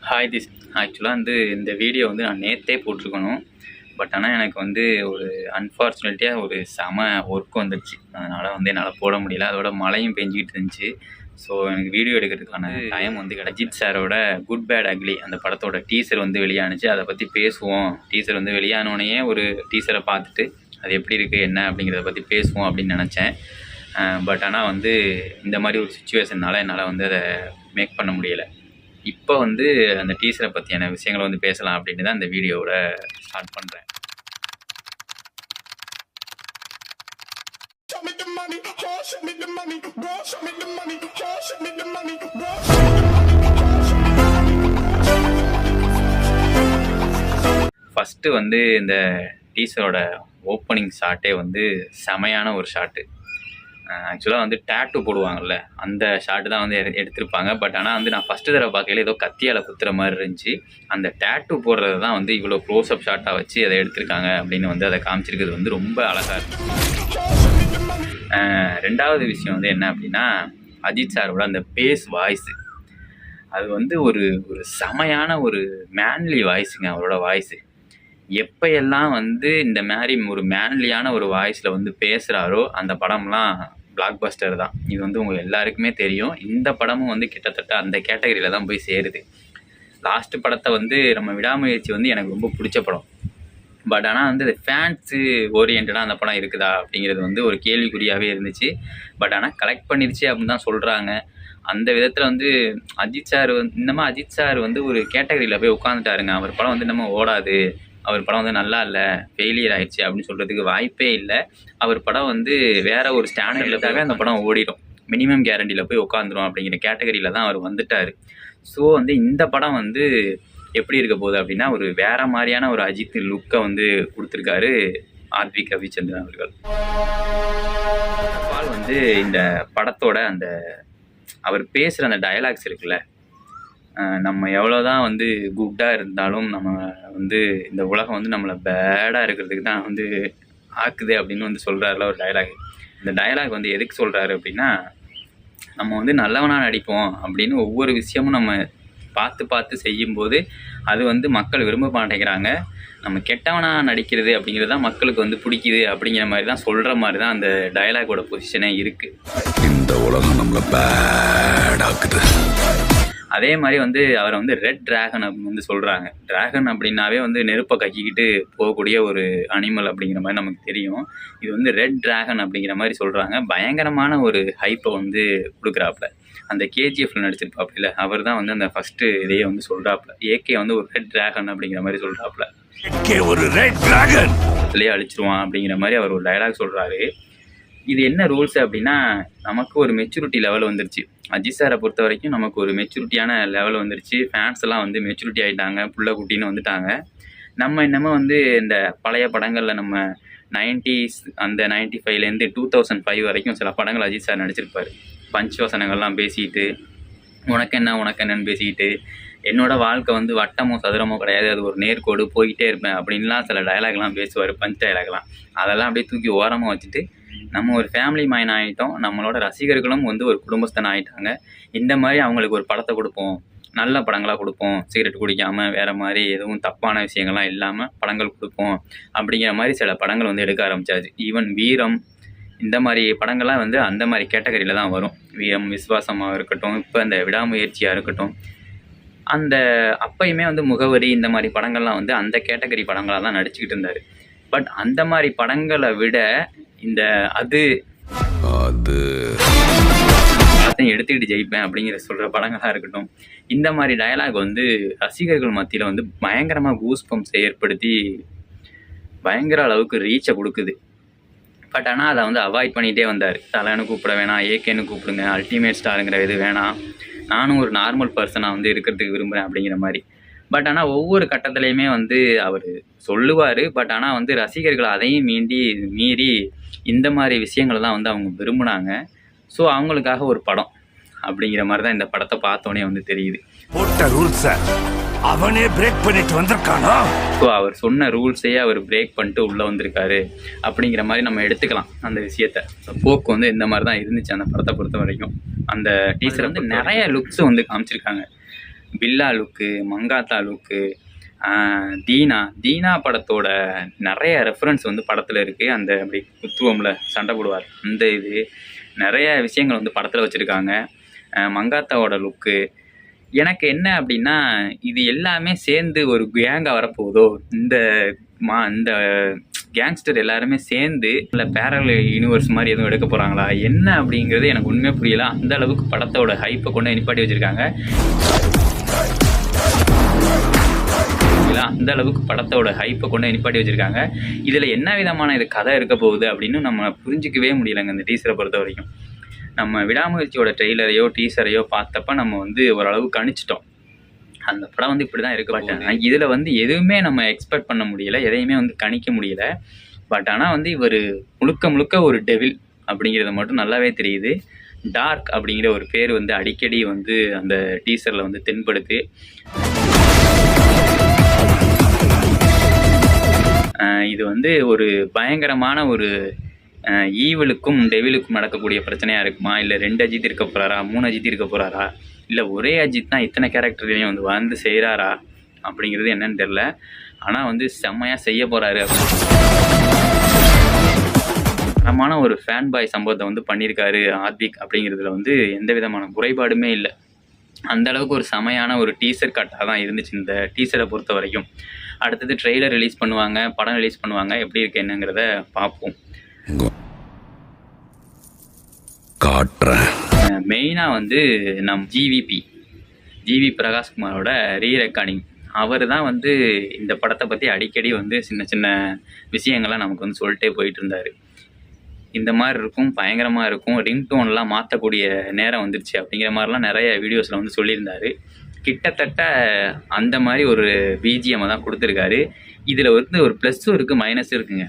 Hi this ஆக்சுவலாக இந்த video நான் நேற்றே போட்டிருக்கணும். பட் ஆனால் எனக்கு ஒரு அன்ஃபார்ச்சுனேட்டியாக ஒரு செம ஒர்க் வந்துடுச்சு. அதனால் என்னால் போட முடியல. அதோட மழையும் பெஞ்சிக்கிட்டு இருந்துச்சு. ஸோ எனக்கு வீடியோ எடுக்கிறதுக்கான டைம் அஜித் சாரோட குட் பேட் அக்லி அந்த படத்தோட டீசர் வெளியானுச்சு. அதை பற்றி பேசுவோம். டீசர் வெளியானோடனே ஒரு டீசரை பார்த்துட்டு அது எப்படி இருக்குது என்ன அப்படிங்கிறத பற்றி பேசுவோம் அப்படின்னு நினச்சேன். பட் ஆனால் இந்த மாதிரி ஒரு சுச்சுவேஷனால் என்னால் அதை மேக் பண்ண முடியலை. இப்போ அந்த டீசரை பற்றியான விஷயங்களை பேசலாம் அப்படின்னு தான் இந்த வீடியோவோட ஸ்டார்ட் பண்ணுறேன். ஃபஸ்ட்டு இந்த டீசரோட ஓப்பனிங் ஷாட்டே செமையான ஒரு ஷாட்டு. ஆக்சுவலாக டேட்டு போடுவாங்கள்ல, அந்த ஷாட்டு தான் எடுத்திருப்பாங்க. பட் ஆனால் நான் ஃபஸ்ட்டு தடவை பார்க்கையில ஏதோ கத்தியால் குத்துற மாதிரி இருந்துச்சு. அந்த டேட்டு போடுறது தான் இவ்வளோ க்ளோஸ்அப் ஷாட்டாக வச்சு அதை எடுத்திருக்காங்க அப்படின்னு அதை காமிச்சிருக்கிறது ரொம்ப அழகாக இருக்குது. ரெண்டாவது விஷயம் என்ன அப்படின்னா, அஜித் சாரோட அந்த பேஸ் வாய்ஸு அது ஒரு ஒரு செமையான ஒரு மேன்லி வாய்ஸுங்க. அவரோட வாய்ஸு எப்போயெல்லாம் இந்த மாதிரி ஒரு மேன்லியான ஒரு வாய்ஸில் பேசுகிறாரோ அந்த படம்லாம் பிளாக் பஸ்டர் தான். இது உங்கள் எல்லாருக்குமே தெரியும். இந்த படமும் கிட்டத்தட்ட அந்த கேட்டகரியில் தான் போய் சேருது. லாஸ்ட்டு படத்தை நம்ம விடாமுயற்சி எனக்கு ரொம்ப பிடிச்ச படம். பட் ஆனால் ஃபேன்ஸு ஓரியன்டாக அந்த படம் இருக்குதா அப்படிங்கிறது ஒரு கேள்விக்குறியாகவே இருந்துச்சு. பட் ஆனால் கலெக்ட் பண்ணிடுச்சு அப்படின்னு தான் சொல்கிறாங்க. அந்த விதத்தில் அஜித் சார் அஜித் சார் ஒரு கேட்டகரியில் போய் உட்காந்துட்டாருங்க. அவர் படம் இன்னமும் ஓடாது, அவர் படம் நல்லா இல்லை, ஃபெயிலியர் ஆயிடுச்சு அப்படின்னு சொல்கிறதுக்கு வாய்ப்பே இல்லை. அவர் படம் வேறு ஒரு ஸ்டாண்டர்டுக்காக அந்த படம் ஓடிடும், மினிமம் கேரண்டியில் போய் உட்காந்துரும் அப்படிங்கிற கேட்டகரியில் தான் அவர் வந்துட்டார். ஸோ இந்த படம் எப்படி இருக்க போகுது அப்படின்னா, ஒரு வேறு மாதிரியான ஒரு அஜித் லுக்கை கொடுத்துருக்காரு ஆர்வி ரவிச்சந்திரன் அவர்கள். இந்த படத்தோட அவர் பேசுகிற அந்த டயலாக்ஸ் இருக்குல்ல, நம்ம எவ்வளோ தான் குட்டாக இருந்தாலும் நம்ம இந்த உலகம் நம்மளை பேடாக இருக்கிறதுக்கு தான் ஆக்குது அப்படின்னு சொல்கிறாருல ஒரு டயலாக். இந்த டயலாக் எதுக்கு சொல்கிறாரு அப்படின்னா, நம்ம நல்லவனாக நடிப்போம் அப்படின்னு ஒவ்வொரு விஷயமும் நம்ம பார்த்து செய்யும்போது அது மக்கள் விரும்ப மாட்டேங்கிறாங்க. நம்ம கெட்டவனாக நடிக்கிறது அப்படிங்கிறது தான் மக்களுக்கு பிடிக்குது அப்படிங்கிற மாதிரி தான் சொல்கிற மாதிரி தான் அந்த டயலாகோட பொசிஷனே இருக்குது. இந்த உலகம் நம்மளை பேடாக்குது. அதே மாதிரி அவரை ரெட் டிராகன் அப்படின்னு சொல்கிறாங்க. டிராகன் அப்படின்னாவே நெருப்பை கக்கிக்கிட்டு போகக்கூடிய ஒரு அனிமல் அப்படிங்கிற மாதிரி நமக்கு தெரியும். இது ரெட் டிராகன் அப்படிங்கிற மாதிரி சொல்கிறாங்க. பயங்கரமான ஒரு ஹைப்பை கொடுக்குறாப்புல. அந்த கேஜிஎஃப்ல நடிச்சிருப்பாப்புல அவர் தான் அந்த ஃபஸ்ட்டு இதையே சொல்கிறாப்புல. ஏகே ஒரு ரெட் டிராகன் அப்படிங்கிற மாதிரி சொல்கிறாப்புல. ஒரு ரெட் டிராகன் இதுலேயே அழிச்சிருவான் அப்படிங்கிற மாதிரி அவர் ஒரு டைலாக் சொல்கிறாரு. இது என்ன ரூல்ஸ் அப்படின்னா, நமக்கு ஒரு மெச்சூரிட்டி லெவல் வந்துருச்சு. அஜித் சாரை பொறுத்த வரைக்கும் நமக்கு ஒரு மெச்சூரிட்டியான லெவல் வந்துருச்சு. ஃபேன்ஸ் எல்லாம் மெச்சூரிட்டி ஆகிட்டாங்க, புள்ள குட்டின்னு வந்துட்டாங்க. நம்ம இன்னமும் இந்த பழைய படங்களில் நம்ம 90s அந்த 95லேருந்து 2005 வரைக்கும் சில படங்கள் அஜித் சார் நடிச்சிருப்பார். பஞ்ச் வசனங்கள்லாம் பேசிக்கிட்டு, உனக்கென்னன்னு பேசிக்கிட்டு, என்னோட வாழ்க்கை வட்டமோ சதுரமோ கிடையாது, அது ஒரு நேர்கோடு, போய்கிட்டே இருப்பேன் அப்படின்லாம் சில டைலாக்லாம் பேசுவார், பஞ்ச் டைலாக்லாம். அதெல்லாம் அப்படியே தூக்கி ஓரமாக வச்சுட்டு நம்ம ஒரு ஃபேமிலி மேன் ஆகிட்டோம், நம்மளோட ரசிகர்களும் ஒரு குடும்பஸ்தன் ஆகிட்டாங்க. இந்த மாதிரி அவங்களுக்கு ஒரு படத்தை கொடுப்போம், நல்ல படங்களாக கொடுப்போம், சிகரெட் குடிக்காமல் வேறு மாதிரி எதுவும் தப்பான விஷயங்கள்லாம் இல்லாமல் படங்கள் கொடுப்போம் அப்படிங்கிற மாதிரி சில படங்கள் எடுக்க ஆரம்பித்தாச்சு. ஈவன் வீரம் இந்த மாதிரி படங்கள்லாம் அந்த மாதிரி கேட்டகரியில் தான் வரும். வீரம், விஸ்வாசமாக இருக்கட்டும், இப்போ இந்த விடாமுயற்சியாக இருக்கட்டும், அந்த அப்பயுமே முகவரி இந்த மாதிரி படங்கள்லாம் அந்த கேட்டகரி படங்களாக தான் நடிச்சுக்கிட்டு இருந்தார். பட் அந்த மாதிரி படங்களை விட இந்த அது எல்லாத்தையும் எடுத்துக்கிட்டு ஜெயிப்பேன் அப்படிங்கிற சொல்கிற படங்களாக இருக்கட்டும், இந்த மாதிரி டயலாக் ரசிகர்கள் மத்தியில் பயங்கரமாக கூஸ்பம்ஸ் ஏற்படுத்தி பயங்கர அளவுக்கு ரீச்சை கொடுக்குது. பட் ஆனால் அதை அவாய்ட் பண்ணிகிட்டே வந்தார். தலைன்னு கூப்பிட வேணாம், ஏகேன்னு கூப்பிடுங்க, அல்டிமேட் ஸ்டாருங்கிற இது வேணாம், நானும் ஒரு நார்மல் பர்சனாக இருக்கிறதுக்கு விரும்புகிறேன் அப்படிங்கிற மாதிரி. பட் ஆனால் ஒவ்வொரு கட்டத்துலேயுமே அவர் சொல்லுவார். பட் ஆனால் ரசிகர்கள் அதையும் மீறி இந்த மாதிரி விஷயங்களை தான் அவங்க விரும்பினாங்க. ஸோ அவங்களுக்காக ஒரு படம் அப்படிங்கிற மாதிரி தான் இந்த படத்தை பார்த்தோன்னே தெரியுது. அவனே பிரேக் பண்ணிட்டு வந்திருக்கானா? ஸோ அவர் சொன்ன ரூல்ஸையே அவர் பிரேக் பண்ணிட்டு உள்ளே வந்திருக்காரு அப்படிங்கிற மாதிரி நம்ம எடுத்துக்கலாம் அந்த விஷயத்த. போக்கு இந்த மாதிரி தான் இருந்துச்சு அந்த படத்தை பொறுத்த வரைக்கும். அந்த டீசர் நிறைய லுக்ஸ் காமிச்சிருக்காங்க. பில்லா லுக்கு, மங்காத்தா லுக்கு, தீனா படத்தோட நிறைய ரெஃபரன்ஸ் வந்து படத்தில் இருக்குது. அந்த அப்படி குத்துவம்ல சண்டை போடுவார் அந்த இது நிறைய விஷயங்கள் வந்து படத்தில் வச்சுருக்காங்க. மங்காத்தாவோட லுக்கு எனக்கு என்ன அப்படின்னா, இது எல்லாமே சேர்ந்து ஒரு கேங்காக வரப்போகுதோ, இந்த கேங்ஸ்டர் எல்லாருமே சேர்ந்து இல்லை பேரல் யூனிவர்ஸ் மாதிரி எதுவும் எடுக்க போகிறாங்களா என்ன அப்படிங்கிறது எனக்கு உண்மையாக புரியல. அந்த அளவுக்கு படத்தோட ஹைப்பை கொண்டு நிப்பாட்டி வச்சுருக்காங்க. அந்த அளவுக்கு படத்தோட ஹைப்பை கொண்டு நிப்பாட்டி வச்சுருக்காங்க. இதில் என்ன விதமான இது கதை இருக்க போகுது அப்படின்னு நம்ம புரிஞ்சிக்கவே முடியலைங்க இந்த டீசரை பொறுத்த வரைக்கும். நம்ம விடாமுயற்சியோட ட்ரெய்லரையோ டீசரையோ பார்த்தப்ப நம்ம வந்து ஓரளவு கணிச்சிட்டோம் அந்த படம் வந்து இப்படி தான் இருக்க மாட்டாங்க. இதில் வந்து எதுவுமே நம்ம எக்ஸ்பெக்ட் பண்ண முடியல, எதையுமே வந்து கணிக்க முடியல. பட் ஆனால் வந்து இவர் முழுக்க ஒரு டெவில் அப்படிங்கிறது மட்டும் நல்லாவே தெரியுது. டார்க் அப்படிங்கிற ஒரு பேர் வந்து அடிக்கடி வந்து அந்த டீசரில் வந்து தென்படுது. இது வந்து ஒரு பயங்கரமான ஒரு ஈவலுக்கும் டெவிலுக்கும் நடக்கக்கூடிய பிரச்சனையாக இருக்குமா, இல்லை 2 அஜித் இருக்க போகிறாரா, 3 அஜித் இருக்க போகிறாரா, இல்லை ஒரே அஜித் தான் இத்தனை கேரக்டர்லையும் வந்து செய்கிறாரா அப்படிங்கிறது என்னன்னு தெரில. ஆனால் வந்து செம்மையாக செய்ய போகிறாரு. தரமான ஒரு ஃபேன் பாய் சம்பவத்தை வந்து பண்ணியிருக்காரு ஆத்விக் அப்படிங்கிறதுல வந்து எந்த விதமான குறைபாடுமே இல்லை. அந்த அளவுக்கு ஒரு செமையான ஒரு டீசர் கட்டாக தான் இருந்துச்சு இந்த டீசரை பொறுத்த வரைக்கும். அடுத்தது ட்ரெய்லர் ரிலீஸ் பண்ணுவாங்க, படம் ரிலீஸ் பண்ணுவாங்க, எப்படி இருக்கு என்னங்கிறத பார்ப்போம். மெயினாக வந்து நம் ஜிவி பிரகாஷ்குமாரோட ரெக்கார்டிங் அவர் தான் வந்து இந்த படத்தை பற்றி அடிக்கடி வந்து சின்ன விஷயங்கள்லாம் நமக்கு வந்து சொல்லிட்டே போயிட்டு இருந்தார். இந்த மாதிரி இருக்கும், பயங்கரமாக இருக்கும், ரிங்டோன்லாம் மாற்றக்கூடிய நேரம் வந்துருச்சு அப்படிங்கிற மாதிரிலாம் நிறைய வீடியோஸில் வந்து சொல்லியிருந்தார். கிட்டத்தட்ட அந்த மாதிரி ஒரு பிஜிஎம்மை தான் கொடுத்துருக்காரு. இதில் வந்து ஒரு ப்ளஸ்ஸும் இருக்குது, மைனஸும் இருக்குங்க.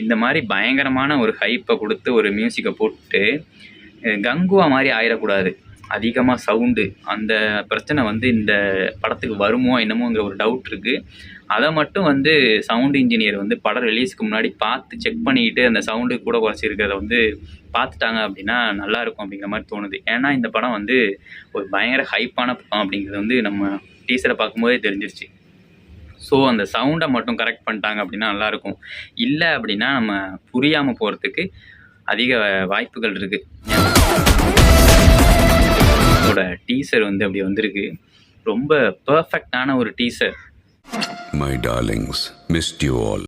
இந்த மாதிரி பயங்கரமான ஒரு ஹைப்பை கொடுத்து ஒரு மியூசிக்கை போட்டு கங்குவா மாதிரி ஆயிடக்கூடாது, அதிகமாக சவுண்டு, அந்த பிரச்சனை வந்து இந்த படத்துக்கு வருமோ என்னமோங்கிற ஒரு டவுட் இருக்குது. அதை மட்டும் வந்து சவுண்டு இன்ஜினியர் வந்து படம் ரிலீஸுக்கு முன்னாடி பார்த்து செக் பண்ணிக்கிட்டு அந்த சவுண்டு கூட குறைச்சிருக்கிறத வந்து பார்த்துட்டாங்க அப்படின்னா நல்லாயிருக்கும் அப்படிங்கிற மாதிரி தோணுது. ஏன்னா இந்த படம் வந்து ஒரு பயங்கர ஹைப்பான படம் அப்படிங்கிறது வந்து நம்ம டீசரை பார்க்கும்போதே தெரிஞ்சிருச்சு. ஸோ அந்த சவுண்டை மட்டும் கரெக்ட் பண்ணிட்டாங்க அப்படின்னா நல்லாயிருக்கும். இல்லை அப்படின்னா நம்ம புரியாமல் போகிறதுக்கு அதிக வாய்ப்புகள் இருக்குது. அதோட டீசர் வந்து அப்படி வந்திருக்கு, ரொம்ப பர்ஃபெக்டான ஒரு teaser. My darlings, missed you all.